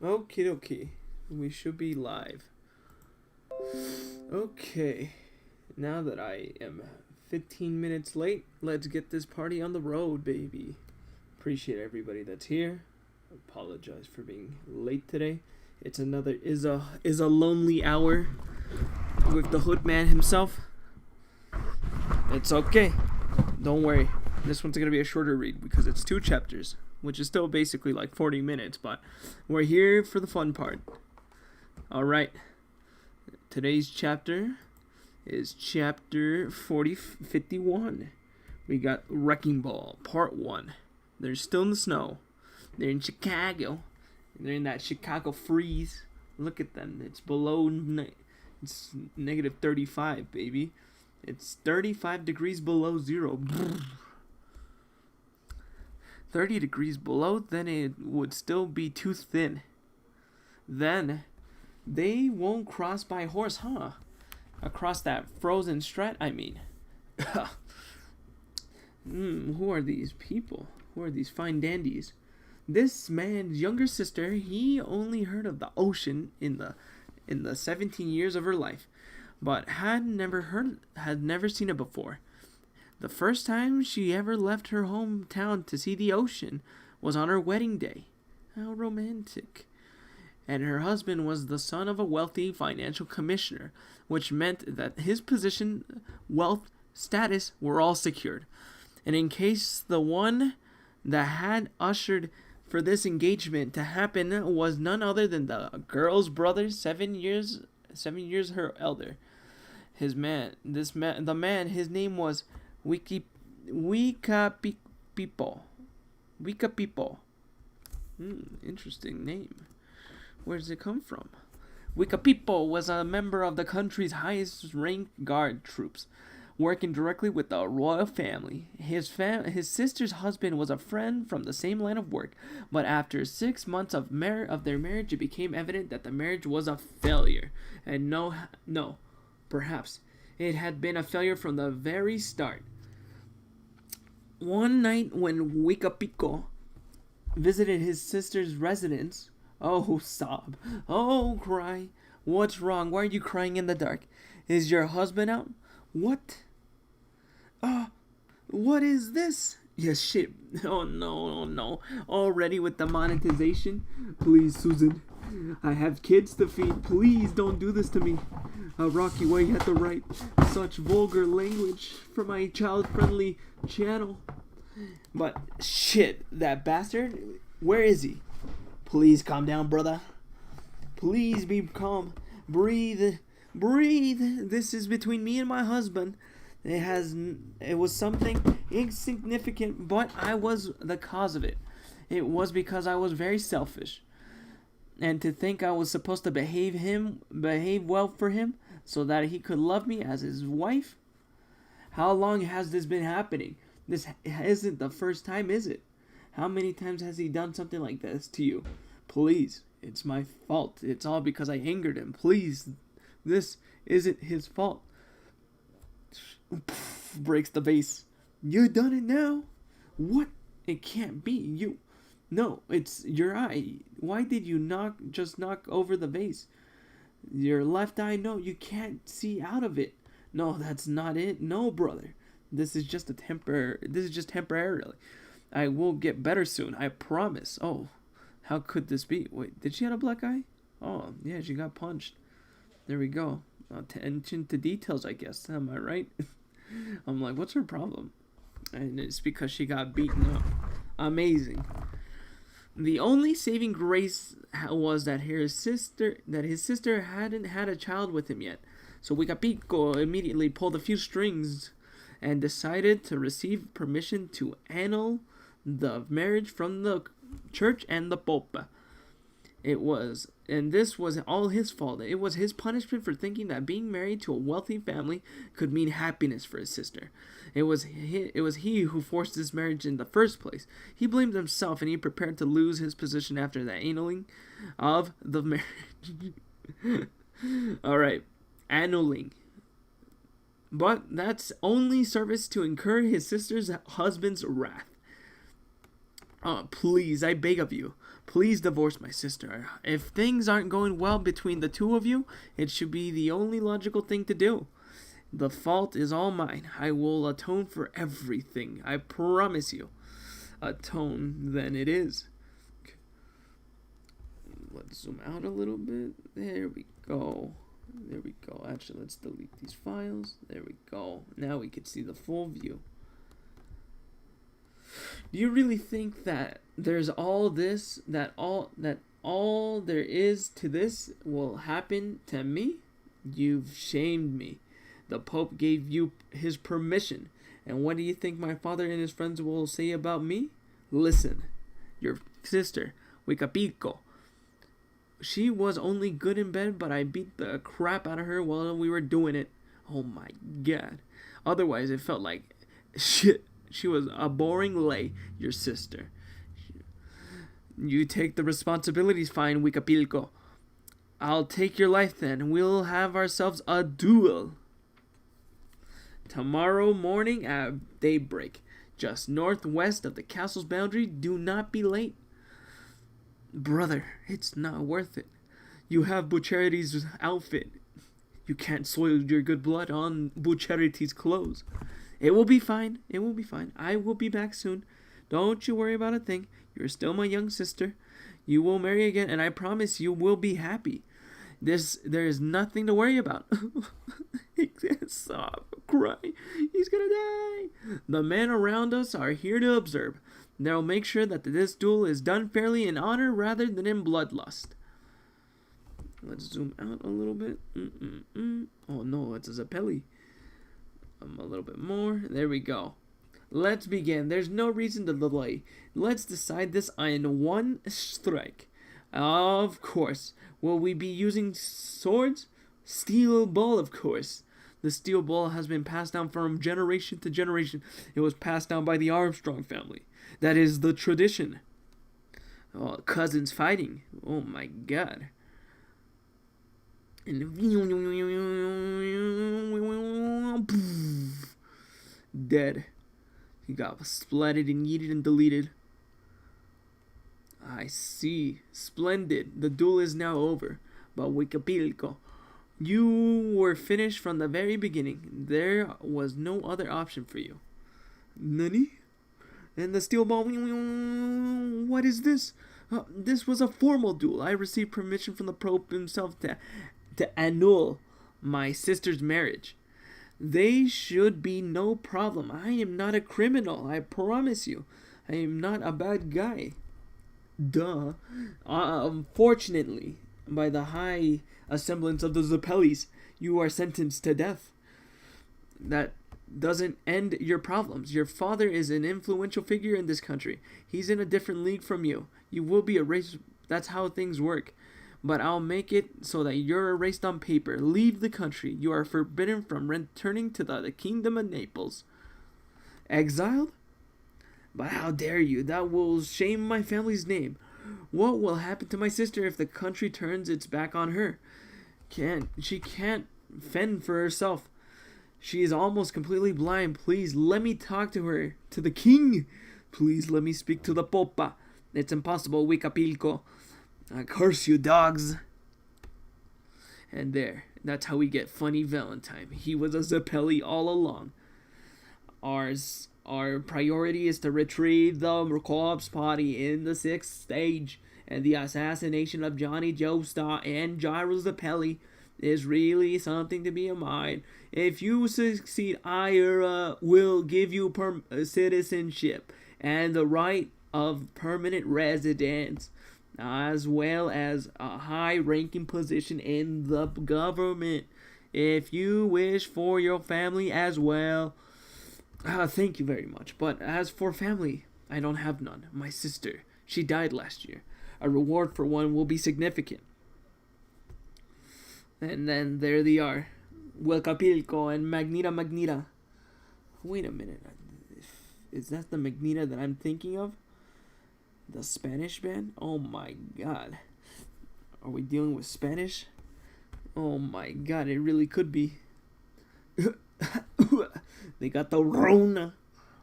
Okie dokie. We should be live. Okay. Now that I am 15 minutes late, let's get this party on the road, baby. Appreciate everybody that's here. Apologize for being late today. It's another is a lonely hour with the hood man himself. It's okay. Don't worry. This one's gonna be a shorter read because it's 2 chapters, which is still basically like 40 minutes, but we're here for the fun part. Alright. Today's chapter is chapter 51. We got Wrecking Ball, part 1. They're still in the snow. They're in Chicago. They're in that Chicago freeze. Look at them. It's below, it's negative 35, baby. It's 35 degrees below zero. 30 degrees below, then it would still be too thin. Then they won't cross by horse, huh? Across that frozen strait, I mean. Who are these people? Who are these fine dandies? This man's younger sister, he only heard of the ocean in the 17 years of her life, but had never seen it before. The first time she ever left her hometown to see the ocean was on her wedding day. How romantic. And her husband was the son of a wealthy financial commissioner, which meant that his position, wealth, status were all secured. And in case the one that had ushered for this engagement to happen was none other than the girl's brother, 7 years her elder. His name was Wika People. Interesting name. Where does it come from? Wika People was a member of the country's highest ranked guard troops, working directly with the royal family. His sister's husband was a friend from the same line of work, but after 6 months of their marriage, it became evident that the marriage was a failure. And perhaps it had been a failure from the very start. One night when Wika Pico visited his sister's residence, oh, sob. Oh, cry. What's wrong? Why are you crying in the dark? Is your husband out? What? What is this? Yes, shit. Oh, no. Already with the monetization? Please, Susan. I have kids to feed. Please don't do this to me. Rocky, why you have to write such vulgar language for my child-friendly channel? But, shit, that bastard, where is he? Please calm down, brother. Please be calm. Breathe. This is between me and my husband. It was something insignificant, but I was the cause of it. It was because I was very selfish. And to think I was supposed to behave well for him, so that he could love me as his wife? How long has this been happening? This isn't the first time, is it? How many times has he done something like this to you? Please, it's my fault. It's all because I angered him. Please, this isn't his fault. Breaks the vase. You done it now? What? It can't be you. No, it's your eye. Why did you just knock over the vase? Your left eye? No, you can't see out of it. No, that's not it. No, brother. This is just temporarily. I will get better soon. I promise. Oh, how could this be? Wait, did she have a black eye? Oh, yeah, she got punched. There we go. Attention to details, I guess. Am I right? I'm like, what's her problem? And it's because she got beaten up. Amazing. The only saving grace was that his sister hadn't had a child with him yet. So Pico immediately pulled a few strings and decided to receive permission to annul the marriage from the church and the Pope. This was all his fault. It was his punishment for thinking that being married to a wealthy family could mean happiness for his sister. It was he who forced this marriage in the first place. He blamed himself, and he prepared to lose his position after the annulling of the marriage. Alright, annulling. But that's only service to incur his sister's husband's wrath. Please, I beg of you. Please divorce my sister. If things aren't going well between the two of you, it should be the only logical thing to do. The fault is all mine. I will atone for everything. I promise you. Atone, then it is. Let's zoom out a little bit. There we go. There we go. Actually, let's delete these files. There we go. Now we can see the full view. Do you really think that there's all this, that all there is to this will happen to me? You've shamed me. The Pope gave you his permission. And what do you think my father and his friends will say about me? Listen, your sister, Wicapilco. She was only good in bed, but I beat the crap out of her while we were doing it. Oh my god. Otherwise, it felt like shit. She was a boring lay, your sister. You take the responsibilities, fine, Wicapilco. I'll take your life then. We'll have ourselves a duel. Tomorrow morning at daybreak, just northwest of the castle's boundary. Do not be late. Brother, it's not worth it. You have Bucerity's outfit. You can't soil your good blood on Bucerity's clothes. It will be fine. It will be fine. I will be back soon. Don't you worry about a thing. You're still my young sister. You will marry again, and I promise you will be happy. There is nothing to worry about. He can't stop crying. He's gonna die. The men around us are here to observe. They'll make sure that this duel is done fairly in honor rather than in bloodlust. Let's zoom out a little bit. Oh no, it's a Zeppeli. A little bit more. There we go. Let's begin. There's no reason to delay. Let's decide this in one strike. Of course. Will we be using swords? Steel ball, of course. The steel ball has been passed down from generation to generation. It was passed down by the Armstrong family. That is the tradition. Oh, cousins fighting. Oh my god. And dead. He got splatted and yeeted and deleted. I see. Splendid. The duel is now over. But Wicapilco, you were finished from the very beginning. There was no other option for you. Nani? And the steel ball. What is this? This was a formal duel. I received permission from the Pope himself to annul my sister's marriage. They should be no problem. I am not a criminal. I promise you. I am not a bad guy. Duh. Unfortunately, by the high assemblance of the Zeppelis, you are sentenced to death. That doesn't end your problems. Your father is an influential figure in this country. He's in a different league from you. You will be erased. That's how things work. But I'll make it so that you're erased on paper. Leave the country. You are forbidden from returning to the kingdom of Naples. Exiled? But how dare you? That will shame my family's name. What will happen to my sister if the country turns its back on her? She can't fend for herself. She is almost completely blind. Please let me talk to her, to the king. Please let me speak to the Popa. It's impossible, Wicapilco. I curse you, dogs. And there, that's how we get Funny Valentine. He was a Zeppeli all along. Our priority is to retrieve the corpse body in the 6th stage, and the assassination of Johnny Joestar and Gyro Zeppeli is really something to be admired. If you succeed, I will give you citizenship and the right of permanent residence, as well as a high-ranking position in the government, if you wish for your family as well. Thank you very much. But as for family, I don't have none. My sister, she died last year. A reward for one will be significant. And then there they are. Huelcapilco and Magnita. Wait a minute. Is that the Magnita that I'm thinking of? The Spanish band? Oh my god. Are we dealing with Spanish? Oh my god, it really could be. They got the Rona.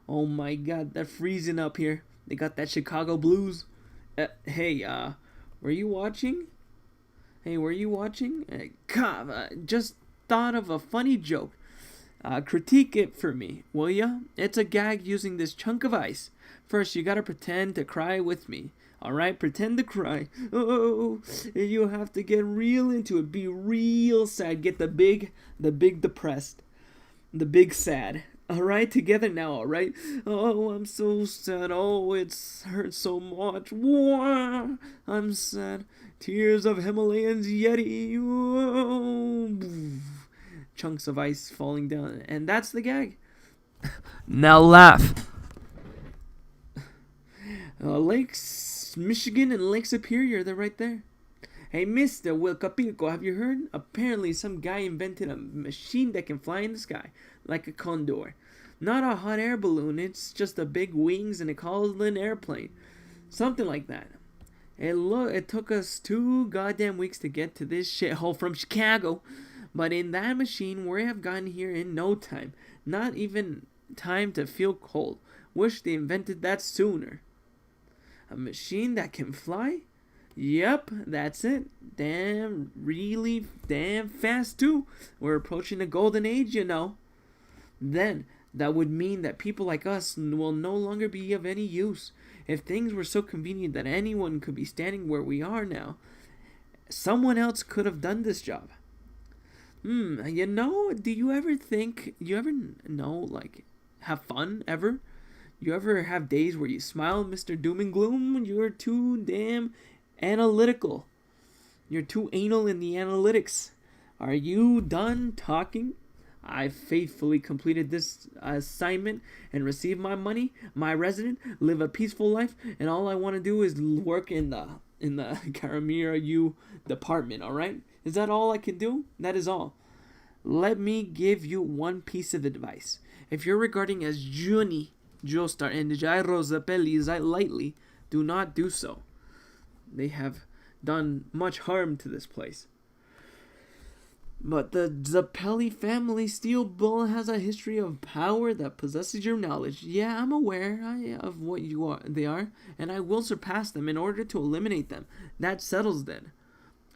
Oh my god, they're freezing up here. They got that Chicago blues. Hey, were you watching? Hey, were you watching? God, just thought of a funny joke. Critique it for me, will ya? It's a gag using this chunk of ice. First, you gotta pretend to cry with me. Alright, pretend to cry. Oh, you have to get real into it. Be real sad. Get the big depressed. The big sad. Alright, together now, alright? Oh, I'm so sad. Oh, it's hurt so much. Wah, I'm sad. Tears of Himalayan's Yeti. Whoa. Chunks of ice falling down. And that's the gag. Now laugh. Lakes Michigan and Lake Superior, they're right there. Hey, Mr. Wilcapico, have you heard? Apparently, some guy invented a machine that can fly in the sky, like a condor. Not a hot air balloon, it's just a big wings and it calls an airplane. Something like that. It took us 2 goddamn weeks to get to this shithole from Chicago. But in that machine, we have gotten here in no time. Not even time to feel cold. Wish they invented that sooner. A machine that can fly? Yep, that's it. Really damn fast too. We're approaching the golden age, you know. Then, that would mean that people like us will no longer be of any use. If things were so convenient that anyone could be standing where we are now, someone else could have done this job. You know, do you ever have fun ever? You ever have days where you smile, Mr. Doom and Gloom? You're too damn analytical. You're too anal in the analytics. Are you done talking? I faithfully completed this assignment and received my money, my resident, live a peaceful life, and all I want to do is work in the Caramira U department, alright? Is that all I can do? That is all. Let me give you one piece of advice. If you're regarding as Juni, Joestar, and Gyro Zappelli lightly, do not do so. They have done much harm to this place. But the Zappelli family steel bull has a history of power that possesses your knowledge. Yeah, I'm aware of what they are, and I will surpass them in order to eliminate them. That settles then.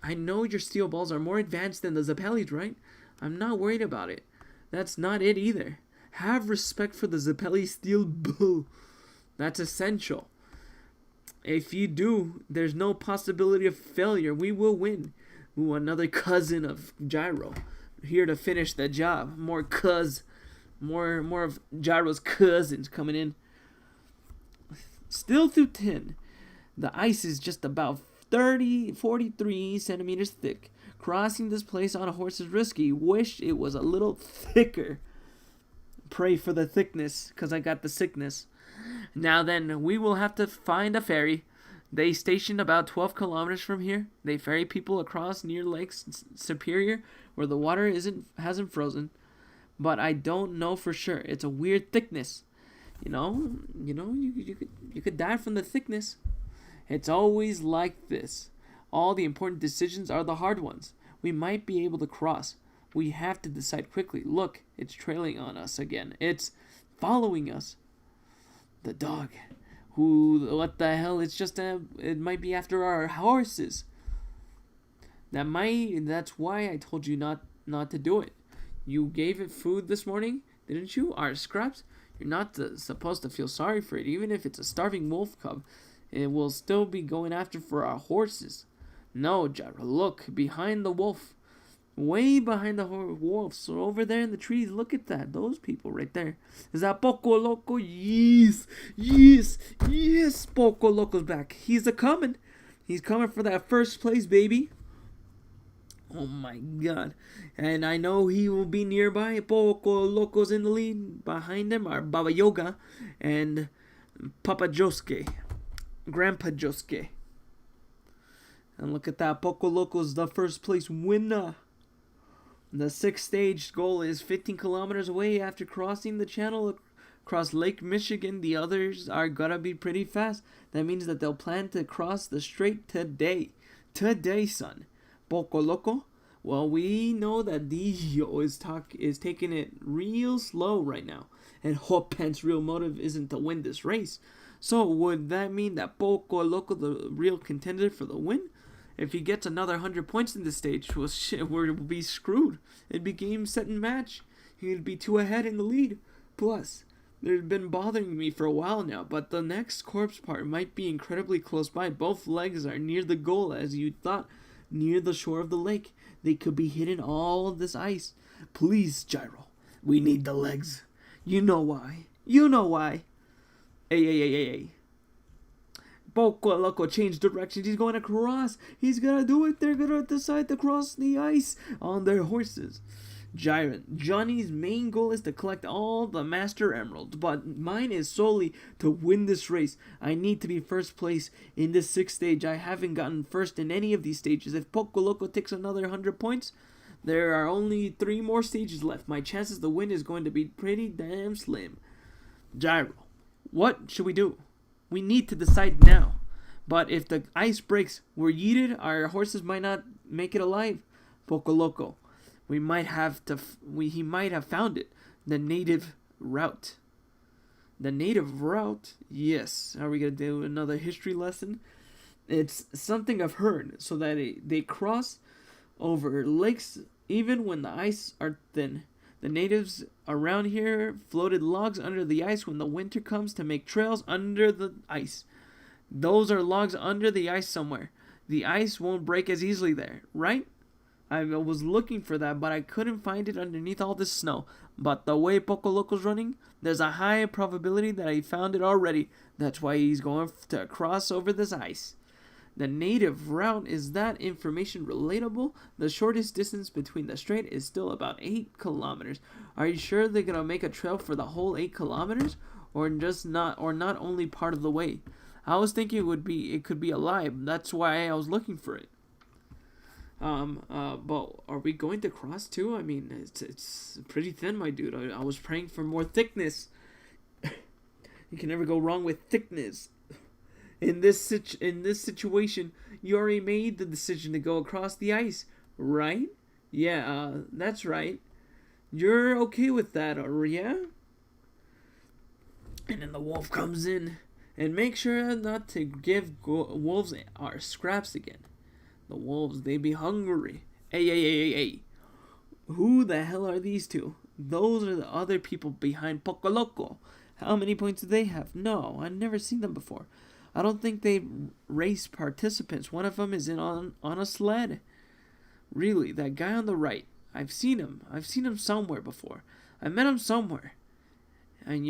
I know your steel balls are more advanced than the Zappellis, right? I'm not worried about it. That's not it either. Have respect for the Zappelli steel bull. That's essential. If you do, there's no possibility of failure. We will win. Ooh, another cousin of Gyro. Here to finish the job. More of Gyro's cousins coming in. Still through 10. The ice is just about 43 centimeters thick. Crossing this place on a horse is risky. Wish it was a little thicker. Pray for the thickness, because I got the sickness. Now then, we will have to find a ferry. They station about 12 kilometers from here. They ferry people across near Lake Superior, where the water hasn't frozen. But I don't know for sure. It's a weird thickness. You could die from the thickness. It's always like this. All the important decisions are the hard ones. We might be able to cross. We have to decide quickly. Look, it's trailing on us again. It's following us. The dog. What the hell? It's just it might be after our horses. That's why I told you not to do it. You gave it food this morning, didn't you? Our scraps? You're not supposed to feel sorry for it, even if it's a starving wolf cub. It will still be going after for our horses. No, Gyro, look, behind the wolf. Way behind the wolf. So over there in the trees, look at that. Those people right there. Is that Poco Loco? Yes. Poco Loco's back. He's a-coming. He's coming for that first place, baby. Oh my god. And I know he will be nearby. Poco Loco's in the lead. Behind him are Baba Yoga and Papa Josuke. Grandpa Josuke. And look at that. Poco Loco's the first place winner. The 6th stage goal is 15 kilometers away. After crossing the channel across Lake Michigan, the others are gonna be pretty fast. That means that they'll plan to cross the strait today. Today, son. Poco Loco? Well, we know that Dio is taking it real slow right now. And Hope Pence' real motive isn't to win this race. So would that mean that Poco Loco, the real contender for the win? If he gets another 100 points in this stage, we'll be screwed. It'd be game, set, and match. He'd be 2 ahead in the lead. Plus, they've been bothering me for a while now, but the next corpse part might be incredibly close by. Both legs are near the goal, as you thought, near the shore of the lake. They could be hidden all of this ice. Please, Gyro, we need the legs. You know why. You know why. Hey. Poco Loco changed directions. He's going across. He's gonna do it. They're gonna decide to cross the ice on their horses. Johnny's main goal is to collect all the Master Emeralds, but mine is solely to win this race. I need to be first place in this 6th stage. I haven't gotten first in any of these stages. If Poco Loco takes another 100 points, there are only 3 more stages left. My chances to win is going to be pretty damn slim. Gyro, what should we do? We need to decide now. But if the ice breaks, we're yeeted. Our horses might not make it alive. Poco Loco, he might have found it. The native route. The native route? Yes. Are we going to do another history lesson? It's something I've heard. So that they cross over lakes even when the ice are thin. The natives around here floated logs under the ice when the winter comes to make trails under the ice. Those are logs under the ice somewhere. The ice won't break as easily there, right? I was looking for that, but I couldn't find it underneath all this snow. But the way Poco Loco's running, there's a high probability that I found it already. That's why he's going to cross over this ice. The native route, is that information relatable? The shortest distance between the strait is still about 8 kilometers. Are you sure they're going to make a trail for the whole 8 kilometers? Or not only part of the way? I was thinking it could be alive. That's why I was looking for it. But are we going to cross too? I mean, it's pretty thin, my dude. I was praying for more thickness. You can never go wrong with thickness. In this situation, you already made the decision to go across the ice, right? Yeah, that's right. You're okay with that, yeah? And then the wolf comes in, and make sure not to give wolves our scraps again. The wolves, they be hungry. Hey. Who the hell are these two? Those are the other people behind Poco Loco. How many points do they have? No, I've never seen them before. I don't think they race participants. One of them is on a sled. Really, that guy on the right. I've seen him. I've seen him somewhere before. I met him somewhere. And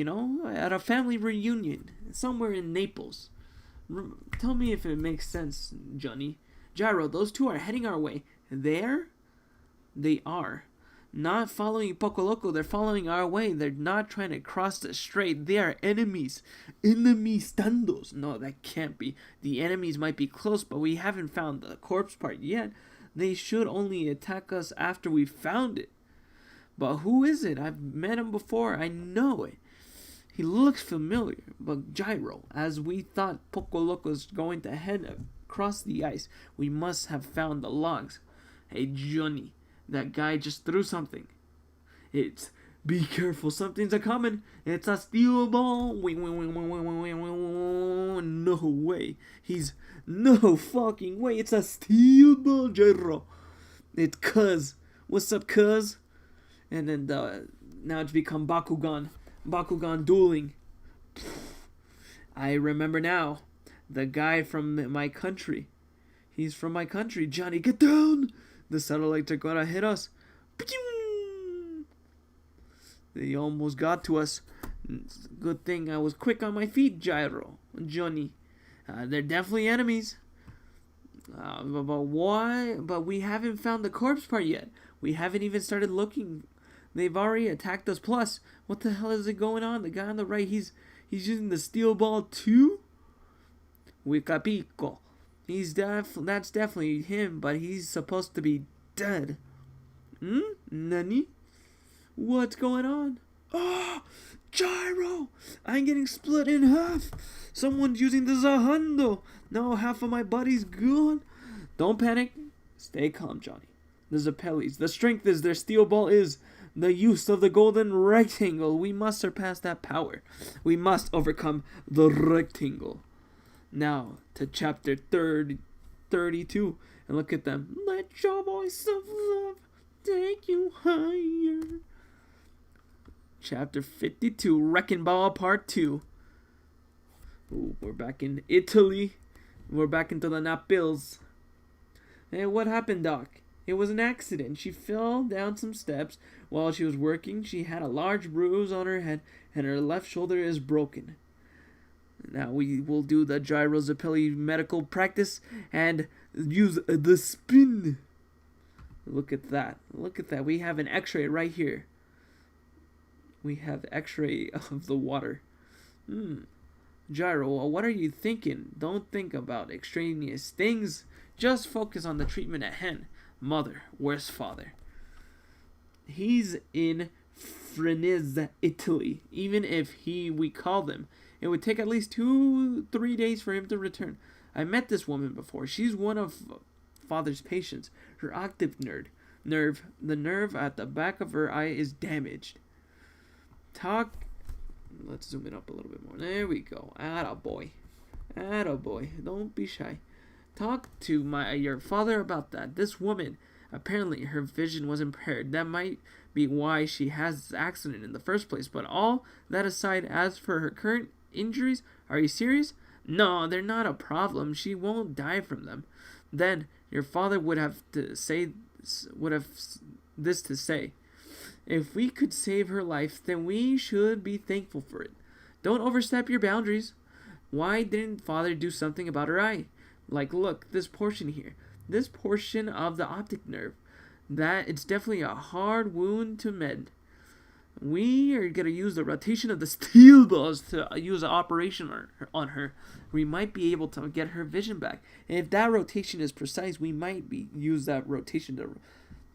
at a family reunion. Somewhere in Naples. Tell me if it makes sense, Johnny. Gyro, those two are heading our way. There? They are. Not following Poco Loco, they're following our way. They're not trying to cross the strait. They are enemies. Enemistandos. No, that can't be. The enemies might be close, but we haven't found the corpse part yet. They should only attack us after we found it. But who is it? I've met him before. I know it. He looks familiar. But Gyro, as we thought Poco Loco's going to head across the ice, we must have found the logs. Hey, Johnny. That guy just threw something. Be careful, something's a-coming. It's a steel ball. No way. No fucking way. It's a steel ball, Gyro. It's Cuz. What's up, Cuz? And then now it's become Bakugan. Bakugan dueling. I remember now. The guy from my country. He's from my country. Johnny, get down! The satellites are gonna hit us. They almost got to us. Good thing I was quick on my feet, Gyro. Johnny. They're definitely enemies. But why? But we haven't found the corpse part yet. We haven't even started looking. They've already attacked us. Plus, what the hell is it going on? The guy on the right, he's using the steel ball too? Wicapico. That's definitely him, but he's supposed to be dead. Nani? What's going on? Oh, Gyro! I'm getting split in half. Someone's using the Zahando. Now half of my body's gone. Don't panic. Stay calm, Johnny. The Zappellis. The strength is their steel ball is. the use of the golden rectangle. We must surpass that power. We must overcome the rectangle. Now to chapter 32. And look at them. Let your voice of love take you higher. Chapter 52. Wrecking Ball Part 2. Ooh, we're back in Italy. We're back into the Naples. Hey, what happened, Doc? It was an accident. She fell down some steps while she was working. She had a large bruise on her head, and her left shoulder is broken. Now we will do the gyrosopeli medical practice and use the spin. Look at that. Look at that. We have an x-ray right here. We have x-ray of the water. Gyro, what are you thinking? Don't think about extraneous things. Just focus on the treatment at hand. Mother, where's father? He's in Frenese, Italy. Even if we called him, it would take at least 2-3 days for him to return. I met this woman before. She's one of father's patients. Her octave nerve, the nerve at the back of her eye is damaged. Let's zoom it up a little bit more. There we go. Attaboy. Don't be shy. Talk to your father about that. This woman, apparently her vision was impaired. That might be why she has this accident in the first place. But all that aside, as for her current injuries, are you serious? No, they're not a problem. She won't die from them. Then your father would have this to say. If we could save her life, then we should be thankful for it. Don't overstep your boundaries. Why didn't father do something about her eye? Like, look, this portion here. This portion of the optic nerve. That it's definitely a hard wound to mend. We are going to use the rotation of the steel balls to use an operation on her. We might be able to get her vision back. And if that rotation is precise, we might use that rotation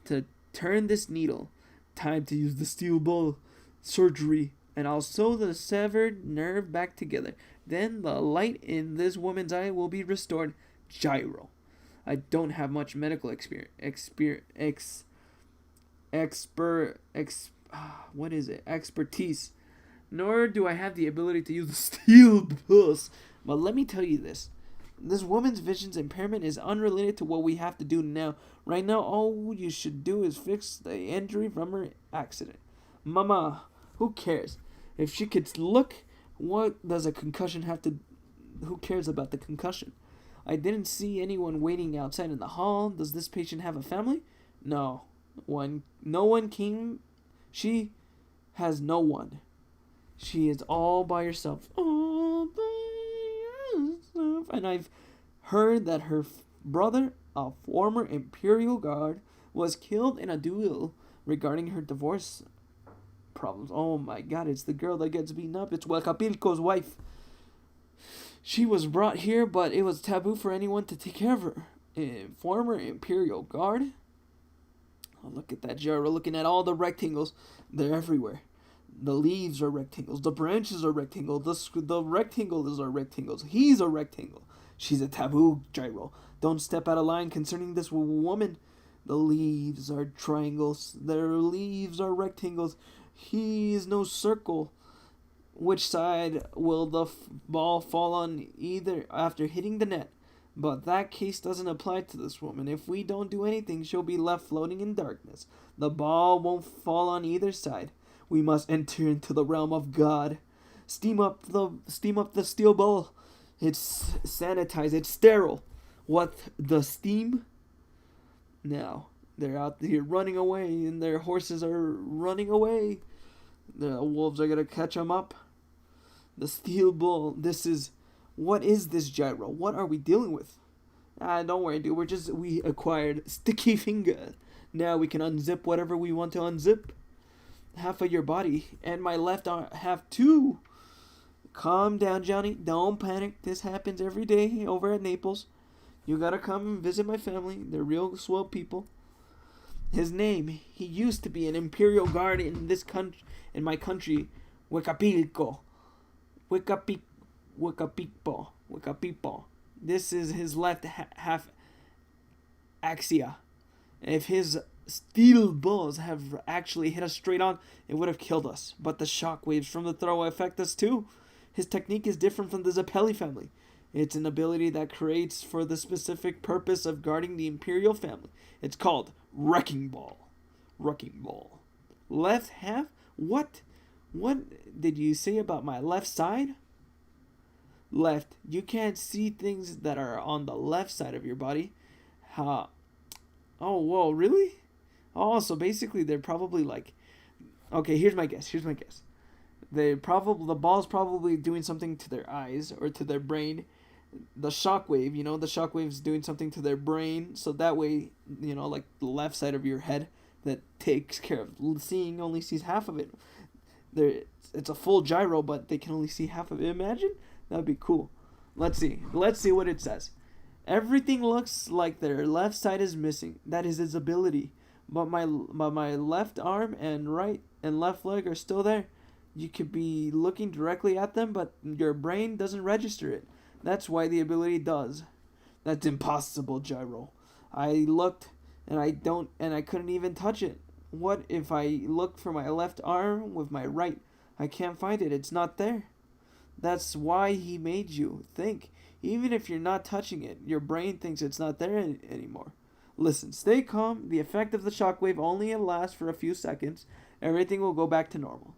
to turn this needle. Time to use the steel ball surgery. And I'll sew the severed nerve back together. Then the light in this woman's eye will be restored. Gyro. I don't have much medical expertise, nor do I have the ability to use the steel pulse. But let me tell you this. This woman's vision's impairment is unrelated to what we have to do now. Right now, all you should do is fix the injury from her accident. Mama, who cares? If she could look, what does a concussion have to... Who cares about the concussion? I didn't see anyone waiting outside in the hall. Does this patient have a family? No one came. She has no one. She is all by herself. All by herself. And I've heard that her brother, a former Imperial Guard, was killed in a duel regarding her divorce problems. Oh my god, it's the girl that gets beaten up. It's Huacapilco's wife. She was brought here, but it was taboo for anyone to take care of her. Former Imperial Guard. Oh, look at that gyro, looking at all the rectangles. They're everywhere. The leaves are rectangles. The branches are rectangles. The rectangles are rectangles. He's a rectangle. She's a taboo gyro. Don't step out of line concerning this woman. The leaves are triangles. Their leaves are rectangles. He is no circle. Which side will the ball fall on either after hitting the net? But that case doesn't apply to this woman. If we don't do anything, she'll be left floating in darkness. The ball won't fall on either side. We must enter into the realm of God. Steam up the steel ball. It's sanitized. It's sterile. What, the steam? Now, they're out here running away, and their horses are running away. The wolves are going to catch them up. The steel ball. What is this gyro? What are we dealing with? Don't worry, dude. We acquired sticky finger. Now we can unzip whatever we want to unzip. Half of your body. And my left arm, half too. Calm down, Johnny. Don't panic. This happens every day over at Naples. You gotta come and visit my family. They're real swell people. His name, he used to be an Imperial Guard in this country, in my country, Huacapilco. Huacapipo. This is his left half axia. If his steel balls have actually hit us straight on, it would have killed us. But the shockwaves from the throw affect us too. His technique is different from the Zeppeli family. It's an ability that creates for the specific purpose of guarding the Imperial family. It's called Wrecking Ball. Wrecking Ball. Left half? What? What did you say about my left side? Left. You can't see things that are on the left side of your body. Oh, whoa, really? Oh, so basically they're probably like... Okay, here's my guess. The ball's probably doing something to their eyes or to their brain. The shockwave, the shockwave's doing something to their brain, so that way, like the left side of your head that takes care of seeing only sees half of it. It's a full gyro, but they can only see half of it. Imagine? That'd be cool. Let's see what it says. Everything looks like their left side is missing. That is his ability. But my left arm and right and left leg are still there. You could be looking directly at them, but your brain doesn't register it. That's why the ability does. That's impossible, Gyro. I looked and I couldn't even touch it. What if I looked for my left arm with my right? I can't find it. It's not there. That's why he made you think. Even if you're not touching it, your brain thinks it's not there anymore. Listen, stay calm. The effect of the shockwave only lasts for a few seconds. Everything will go back to normal.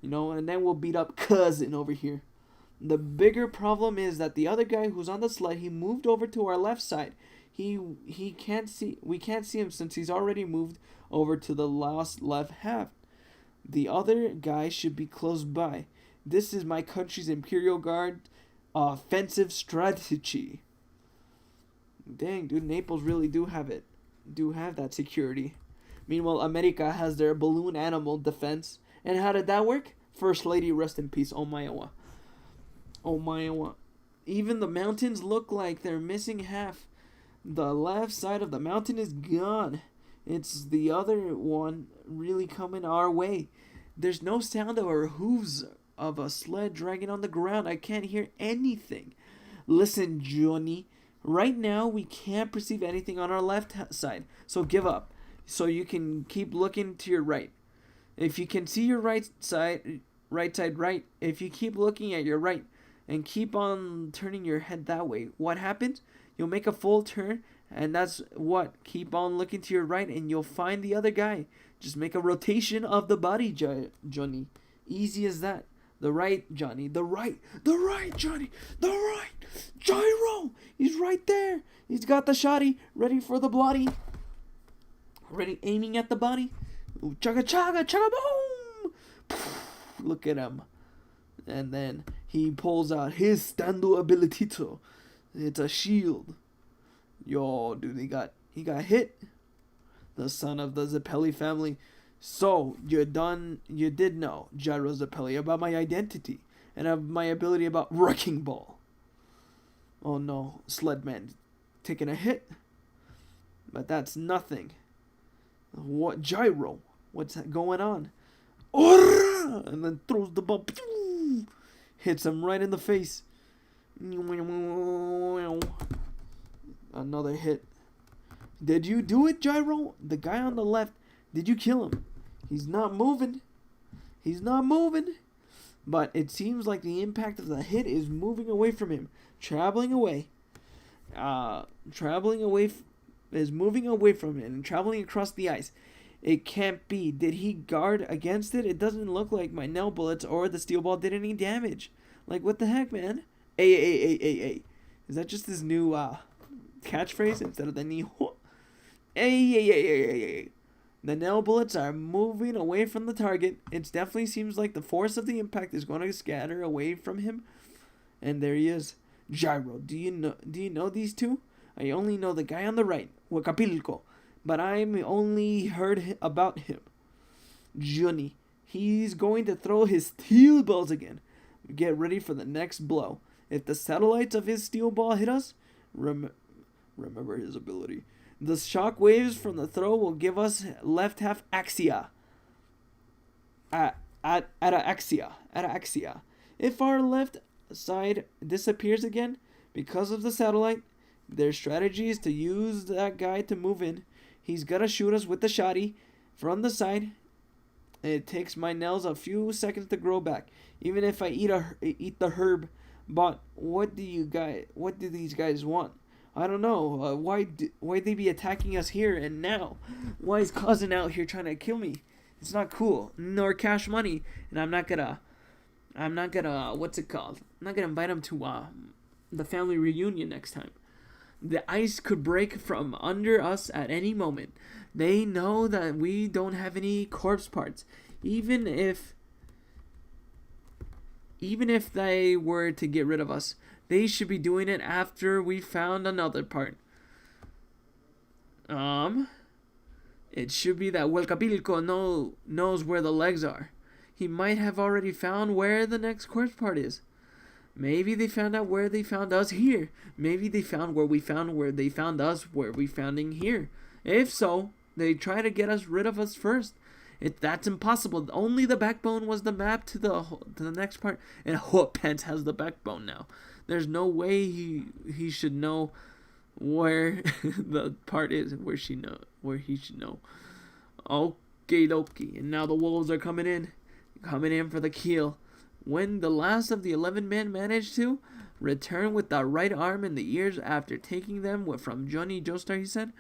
And then we'll beat up Cousin over here. The bigger problem is that the other guy who's on the sled, he moved over to our left side. We can't see him since he's already moved over to the left half. The other guy should be close by. This is my country's Imperial Guard offensive strategy. Dang, dude, Naples really do have that security. Meanwhile, America has their balloon animal defense. And how did that work? First Lady, rest in peace. Oh my. Even the mountains look like they're missing half. The left side of the mountain is gone. It's the other one really coming our way. There's no sound of our hooves of a sled dragging on the ground. I can't hear anything. Listen, Johnny. Right now, we can't perceive anything on our left side. So give up. So you can keep looking to your right. If you can see your right side, if you keep looking at your right and keep on turning your head that way, what happens? You'll make a full turn, and that's what? Keep on looking to your right, and you'll find the other guy. Just make a rotation of the body, Johnny. Easy as that. The right, Johnny. The right, Johnny. The right. Gyro. He's right there. He's got the shotty ready for the bloody. Ready, aiming at the body. Ooh, chugga, boom. Look at him. And then he pulls out his stando abilitito. It's a shield. Yo, dude, he got hit. The son of the Zeppeli family. So, you did know, Gyro Zeppeli, about my identity. And of my ability about Wrecking Ball. Oh no, Sledman taking a hit. But that's nothing. What, Gyro? What's going on? And then throws the ball. Hits him right in the face. Another hit. Did you do it, Gyro? The guy on the left, did you kill him? He's not moving. But it seems like the impact of the hit is moving away from him. Traveling away is moving away from him and traveling across the ice. It can't be. Did he guard against it? It doesn't look like my nail bullets or the steel ball did any damage. Like, what the heck, man? Ay. Is that just his new catchphrase instead of the knee? Ay. The nail bullets are moving away from the target. It definitely seems like the force of the impact is going to scatter away from him. And there he is. Gyro, do you know these two? I only know the guy on the right, Huacapilco, but I'm only heard about him. Johnny, he's going to throw his steel balls again. Get ready for the next blow. If the satellites of his steel ball hit us, remember his ability. The shock waves from the throw will give us left half axia. Axia. If our left side disappears again because of the satellite, their strategy is to use that guy to move in. He's gonna shoot us with the shotty from the side. It takes my nails a few seconds to grow back, even if I eat the herb. But what do these guys want? I don't know. Why they be attacking us here and now? Why is cousin out here trying to kill me? It's not cool. Nor cash money, and I'm not gonna what's it called? I'm not gonna invite him to the family reunion next time. The ice could break from under us at any moment. They know that we don't have any corpse parts. Even if they were to get rid of us, they should be doing it after we found another part. It should be that Huelcapilco knows where the legs are. He might have already found where the next corpse part is. Maybe they found out where they found us here. Maybe they found where they found us where we found in here. If so, they try to get us rid of us first. That's impossible. Only the backbone was the map to the next part, and Pence has the backbone now. There's no way he should know where the part is, where he should know. Okie dokie. And now the wolves are coming in for the kill. When the last of the 11 men managed to return with the right arm and the ears after taking them from Johnny Joestar, he said,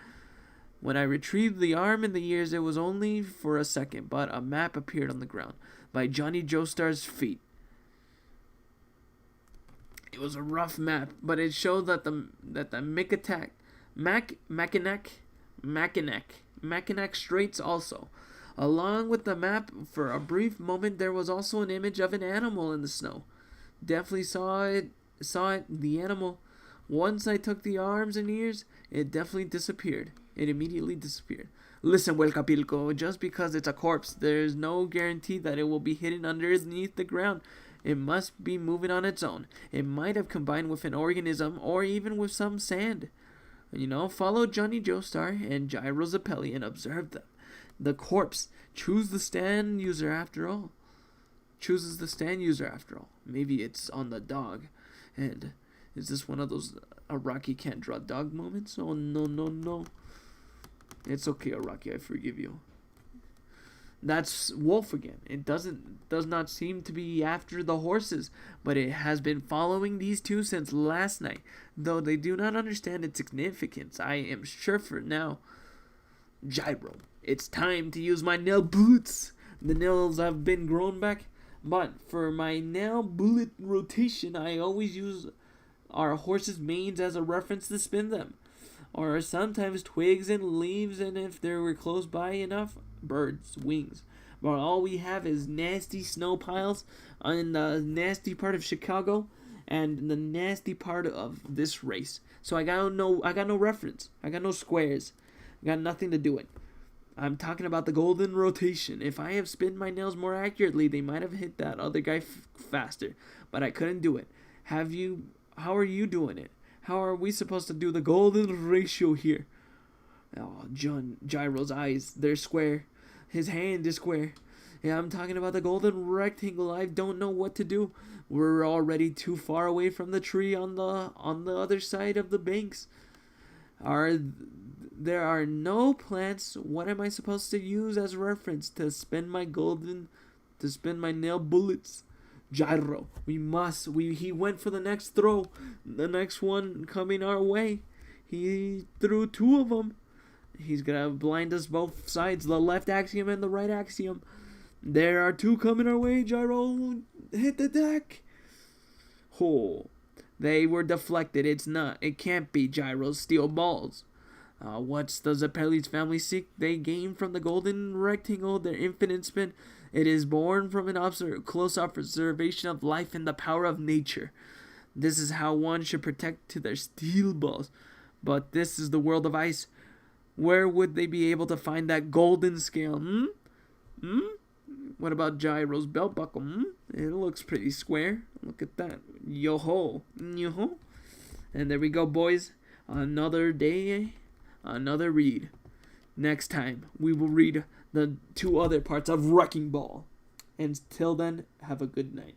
"When I retrieved the arm and the ears, it was only for a second, but a map appeared on the ground by Johnny Joestar's feet. It was a rough map, but it showed that the Mackinac Straits also. Along with the map, for a brief moment, there was also an image of an animal in the snow. Definitely saw it, the animal. Once I took the arms and ears, it definitely disappeared. It immediately disappeared. Listen, Huelcapilco, just because it's a corpse, there's no guarantee that it will be hidden underneath the ground. It must be moving on its own. It might have combined with an organism or even with some sand. Follow Johnny Joestar and Gyro Zappelli and observe them. The corpse chooses the stand user after all. Maybe it's on the dog. And is this one of those Araki can't draw dog moments? Oh, no. It's okay, Araki, I forgive you. That's Wolf again. It does not seem to be after the horses, but it has been following these two since last night, though they do not understand its significance. I am sure for now. Gyro, it's time to use my nail bullets. The nails have been grown back, but for my nail bullet rotation, I always use our horses' manes as a reference to spin them, or sometimes twigs and leaves, and if they were close by enough, birds' wings. But all we have is nasty snow piles in the nasty part of Chicago and the nasty part of this race. So I got no reference. I got no squares. I got nothing to do it. I'm talking about the golden rotation. If I have spun my nails more accurately, they might have hit that other guy faster. But I couldn't do it. How are you doing it? How are we supposed to do the golden ratio here? Oh, Gyro's eyes, they're square. His hand is square. Yeah, I'm talking about the golden rectangle. I don't know what to do. We're already too far away from the tree on the other side of the banks. There are no plants. What am I supposed to use as reference to spin my nail bullets? Gyro, he went for the next throw. The next one coming our way. He threw two of them. He's gonna blind us both sides, the left axiom and the right axiom. There are two coming our way, Gyro. Hit the deck. Oh, they were deflected. It can't be Gyro's steel balls. What's the Zappelli's family seek? They gain from the golden rectangle their infinite spin. It is born from an close observation of life and the power of nature. This is how one should protect to their steel balls. But this is the world of ice. Where would they be able to find that golden scale? What about Gyro's belt buckle? It looks pretty square. Look at that. Yo-ho. And there we go, boys. Another day, another read. Next time, we will read the two other parts of Wrecking Ball. Until then, have a good night.